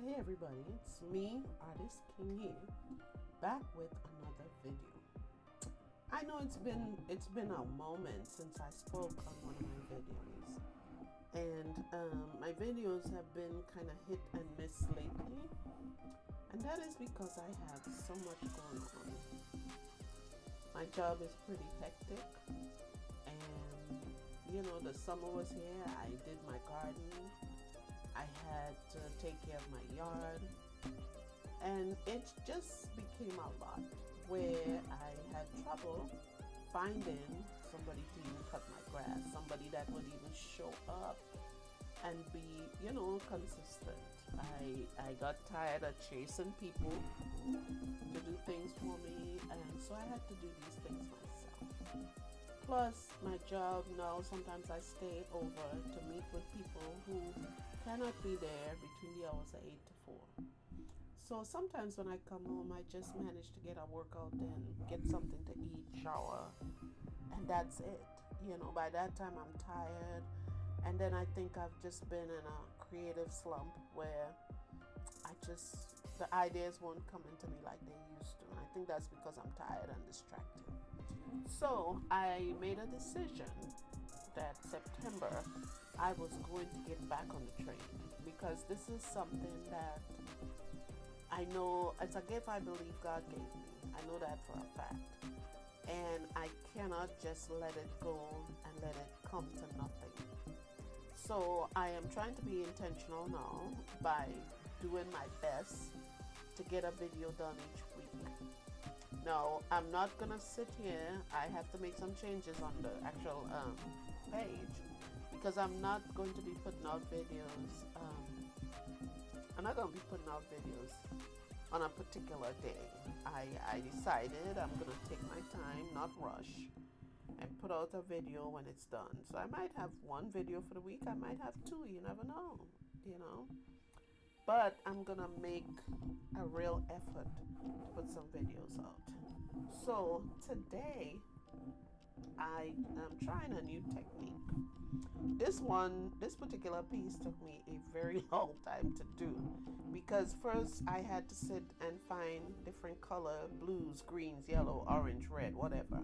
Hey everybody, it's me, Artist King here, back with another video. I know it's been a moment since I spoke on one of my videos, and my videos have been kind of hit and miss lately, and that is because I have so much going on. My job is pretty hectic, and the summer was here. I did my garden. I had to take care of my yard, and it just became a lot where I had trouble finding somebody to even cut my grass, somebody that would even show up and be, consistent. I got tired of chasing people to do things for me, and so I had to do these things myself. Plus, my job now, sometimes I stay over to meet with people who cannot be there between the hours of 8 to 4. So sometimes when I come home, I just manage to get a workout in, get something to eat, shower, and that's it. By that time I'm tired, and then I think I've just been in a creative slump where the ideas won't come into me like they used to. And I think that's because I'm tired and distracted. So I made a decision that September I was going to get back on the train, because this is something that I know it's a gift I believe God gave me. I know that for a fact. And I cannot just let it go and let it come to nothing. So I am trying to be intentional now by doing my best to get a video done each week. Now, I'm not gonna sit here. I have to make some changes on the actual page, because I'm not going to be putting out videos. I'm not going to be putting out videos on a particular day. I decided I'm going to take my time, not rush, and put out a video when it's done. So I might have one video for the week. I might have two. You never know. But I'm going to make a real effort to put some videos out. So today, I am trying a new technique. This particular piece took me a very long time to do, because first I had to sit and find different color, blues, greens, yellow, orange, red, whatever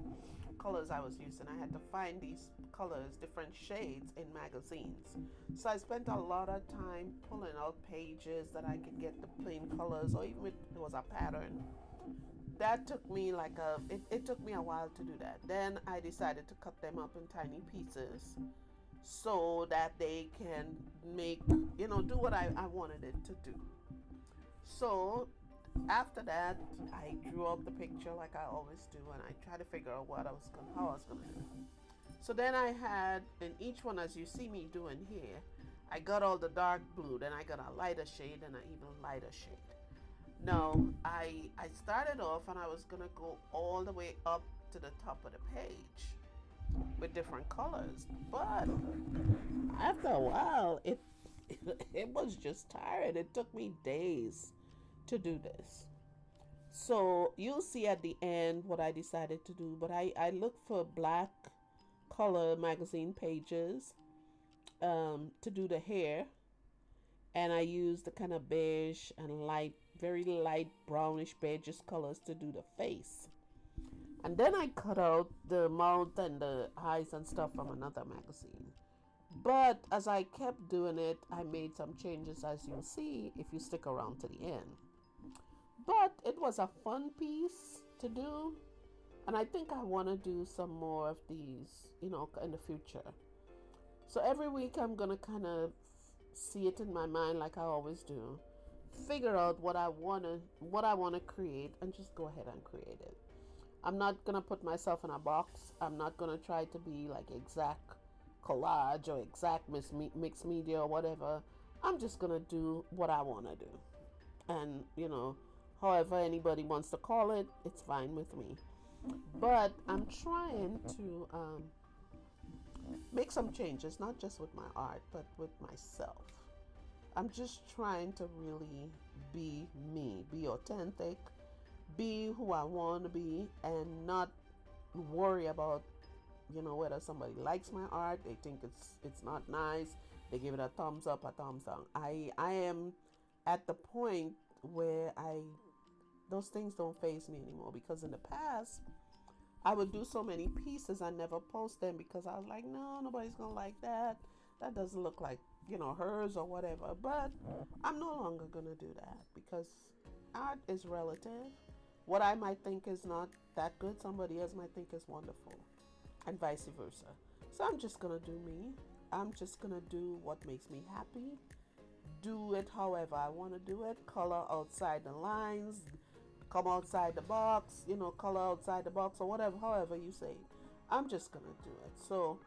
colors I was using. I had to find these colors, different shades in magazines. So I spent a lot of time pulling out pages that I could get the plain colors, or even if there was a pattern. That took me it took me a while to do that. Then I decided to cut them up in tiny pieces so that they can do what I wanted it to do. So after that, I drew up the picture like I always do, and I tried to figure out how I was gonna do it. So then I had, in each one, as you see me doing here, I got all the dark blue, then I got a lighter shade and an even lighter shade. Now, I started off and I was going to go all the way up to the top of the page with different colors. But after a while, it was just tired. It took me days to do this. So you'll see at the end what I decided to do. But I looked for black color magazine pages to do the hair, and I used the kind of beige and very light brownish beigeish colors to do the face. And then I cut out the mouth and the eyes and stuff from another magazine. But as I kept doing it, I made some changes, as you'll see if you stick around to the end. But it was a fun piece to do, and I think I want to do some more of these, in the future. So every week I'm going to kind of see it in my mind like I always do, figure out what I want to create, and just go ahead and create it. I'm not going to put myself in a box. I'm not going to try to be like exact collage or exact mixed media or whatever. I'm just going to do what I want to do, and however anybody wants to call it, it's fine with me. But I'm trying to make some changes, not just with my art, but with myself. I'm just trying to really be me, be authentic, be who I want to be, and not worry about, whether somebody likes my art, they think it's not nice, they give it a thumbs up, a thumbs down. I am at the point where those things don't faze me anymore, because in the past I would do so many pieces I never post them because I was like, no, nobody's gonna like that. That doesn't look like, hers or whatever. But I'm no longer gonna do that because art is relative. What I might think is not that good, somebody else might think is wonderful, and vice versa. So I'm just gonna do me. I'm just gonna do what makes me happy. Do it however I want to do it. Color outside the lines, come outside the box, color outside the box, or whatever, however you say it. I'm just gonna do it. So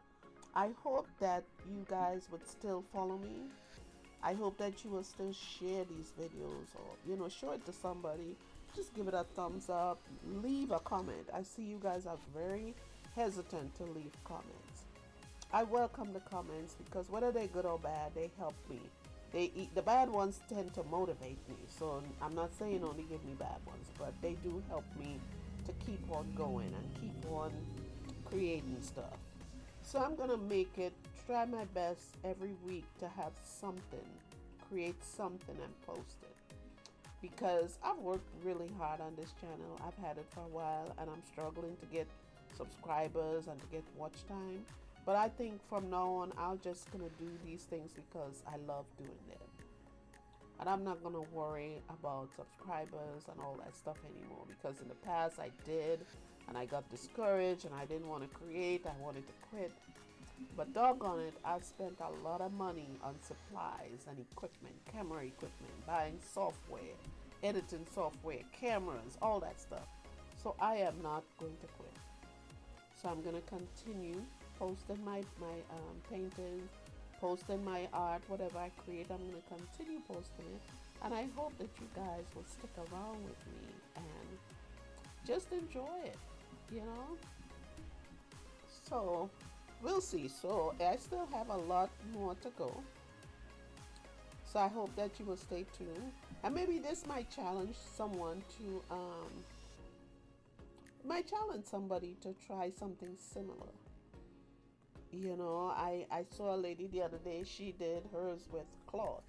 I hope that you guys would still follow me. I hope that you will still share these videos, or show it to somebody. Just give it a thumbs up, leave a comment. I see you guys are very hesitant to leave comments. I welcome the comments because whether they're good or bad, they help me. The bad ones tend to motivate me, so I'm not saying only give me bad ones, but they do help me to keep on going and keep on creating stuff. So I'm gonna try my best every week to have something, create something and post it, because I've worked really hard on this channel. I've had it for a while and I'm struggling to get subscribers and to get watch time. But I think from now on, I'm just gonna do these things because I love doing them. And I'm not gonna worry about subscribers and all that stuff anymore, because in the past I did, and I got discouraged and I didn't want to create, I wanted to quit. But doggone it, I've spent a lot of money on supplies and equipment, camera equipment, buying software, editing software, cameras, all that stuff. So I am not going to quit. So I'm gonna continue posting my paintings, posting my art, whatever I create. I'm going to continue posting it, and I hope that you guys will stick around with me and just enjoy it, So we'll see. So I still have a lot more to go, so I hope that you will stay tuned, and maybe this might challenge someone to somebody to try something similar. I saw a lady the other day. She did hers with cloth,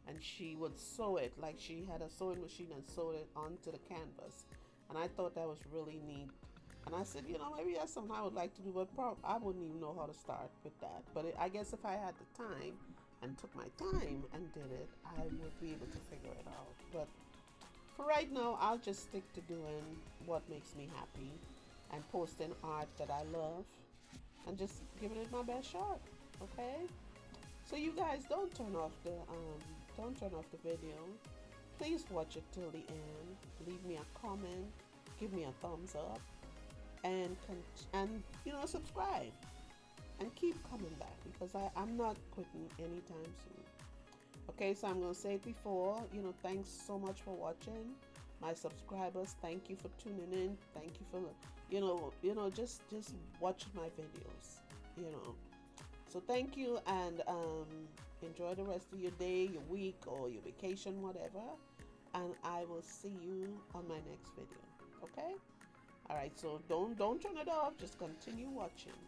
and she would sew it, like she had a sewing machine and sewed it onto the canvas. And I thought that was really neat. And I said, maybe that's something I would like to do, but I wouldn't even know how to start with that. But I guess if I had the time and took my time and did it, I would be able to figure it out. But for right now, I'll just stick to doing what makes me happy and posting art that I love, and just giving it my best shot. Okay, so you guys don't turn off the video. Please watch it till the end. Leave me a comment, give me a thumbs up, and subscribe, and keep coming back, because I'm not quitting anytime soon. Okay, so I'm gonna say it before. Thanks so much for watching. My subscribers, thank you for tuning in. Thank you for just watching my videos. So thank you, and enjoy the rest of your day, your week, or your vacation, whatever. And I will see you on my next video. Okay? All right. So don't turn it off. Just continue watching,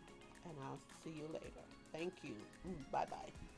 and I'll see you later. Thank you. Bye bye.